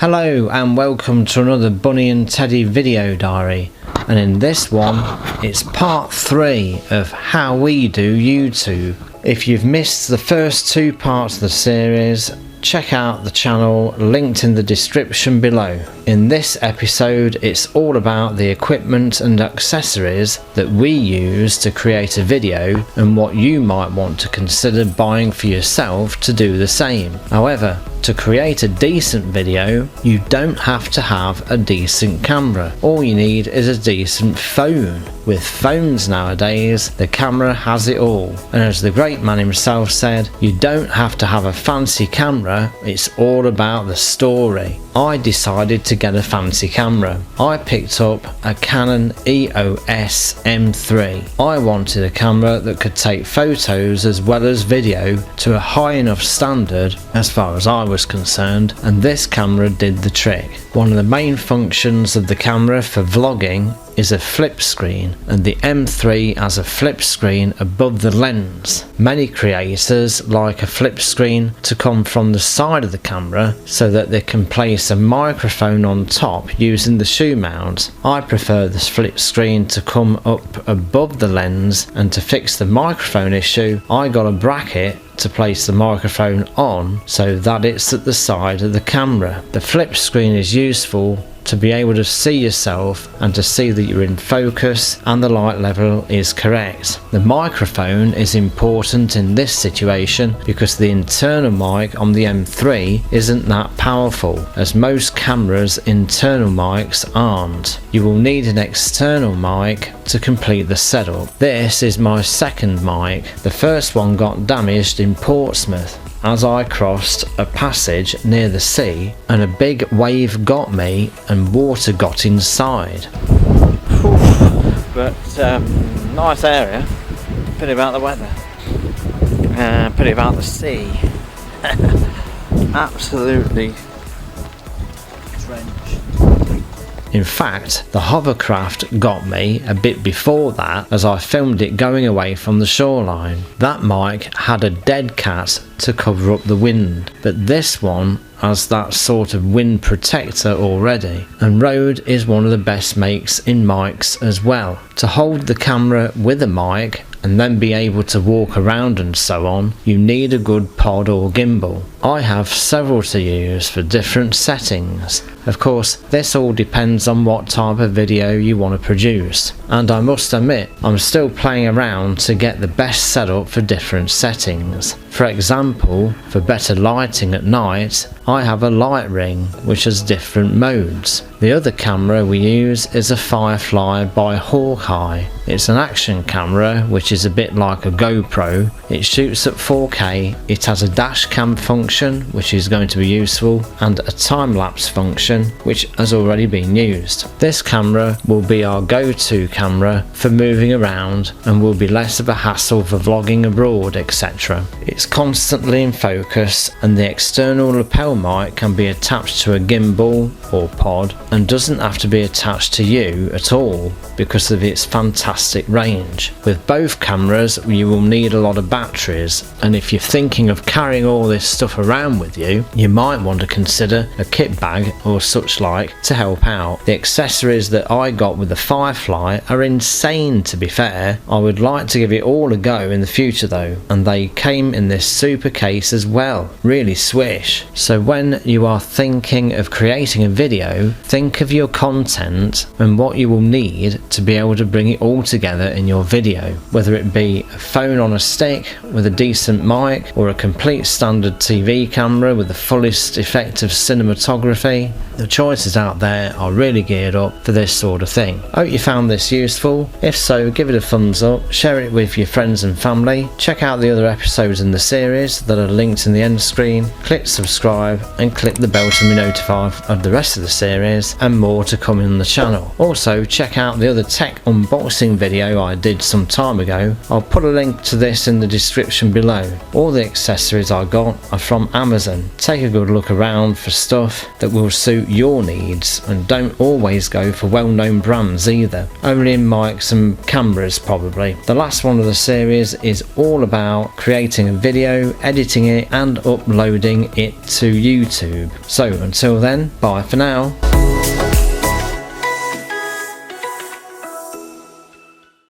Hello and welcome to another Bunny and Teddy video diary, and in this one it's part 3 of how we do YouTube. If you've missed the first 2 parts of the series, check out the channel linked in the description below. In this episode it's all about the equipment and accessories that we use to create a video and what you might want to consider buying for yourself to do the same. However, to create a decent video, you don't have to have a decent camera. All you need is a decent phone. With phones nowadays, the camera has it all. And as the great man himself said, you don't have to have a fancy camera, it's all about the story. I decided to get a fancy camera. I picked up a Canon EOS M3. I wanted a camera that could take photos as well as video to a high enough standard as far as I was concerned, and this camera did the trick. One of the main functions of the camera for vlogging is a flip screen, and the M3 has a flip screen above the lens. Many creators like a flip screen to come from the side of the camera so that they can place a microphone on top using the shoe mount. I prefer this flip screen to come up above the lens, and to fix the microphone issue I got a bracket to place the microphone on so that it's at the side of the camera. The flip screen is useful to be able to see yourself and to see that you're in focus and the light level is correct. The microphone is important in this situation because the internal mic on the M3 isn't that powerful, as most cameras' internal mics aren't. You will need an external mic to complete the setup. This is my second mic. The first one got damaged in Portsmouth as I crossed a passage near the sea, and a big wave got me and water got inside. But nice area. Pity about the weather. Pity about the sea. Absolutely drenched. In fact, the hovercraft got me a bit before that as I filmed it going away from the shoreline. That mic had a dead cat to cover up the wind, but this one has that sort of wind protector already, and Rode is one of the best makes in mics as well. To hold the camera with a mic and then be able to walk around and so on, you need a good pod or gimbal. I have several to use for different settings. Of course, this all depends on what type of video you want to produce, and I must admit I'm still playing around to get the best setup for different settings. For example, for better lighting at night, I have a light ring which has different modes. The other camera we use is a Firefly by Hawkeye. It's an action camera which is a bit like a GoPro. It shoots at 4K, it has a dash cam function which is going to be useful, and a time-lapse function which has already been used. This camera will be our go-to camera for moving around and will be less of a hassle for vlogging abroad, etc. It's constantly in focus, and the external lapel mic can be attached to a gimbal or pod and doesn't have to be attached to you at all because of its fantastic range. With both cameras you will need a lot of batteries, and if you're thinking of carrying all this stuff around with you, you might want to consider a kit bag or such like to help out. The accessories that I got with the Firefly are insane, to be fair. I would like to give it all a go in the future though, and they came in this super case as well. Really swish. So when you are thinking of creating a video, think of your content and what you will need to be able to bring it all together in your video, whether it be a phone on a stick with a decent mic or a complete standard TV camera with the fullest effective cinematography. The choices out there are really geared up for this sort of thing. Hope you found this useful. If so, give it a thumbs up, share it with your friends and family, check out the other episodes in the series that are linked in the end screen, click subscribe and click the bell to be notified of the rest of the series and more to come in the channel. Also check out the other tech unboxing video I did some time ago. I'll put a link to this in the description below. All the accessories I got are from from Amazon. Take a good look around for stuff that will suit your needs, and don't always go for well-known brands either. Only in mics and cameras probably. The last one of the series is all about creating a video, editing it and uploading it to YouTube. So until then, bye for now.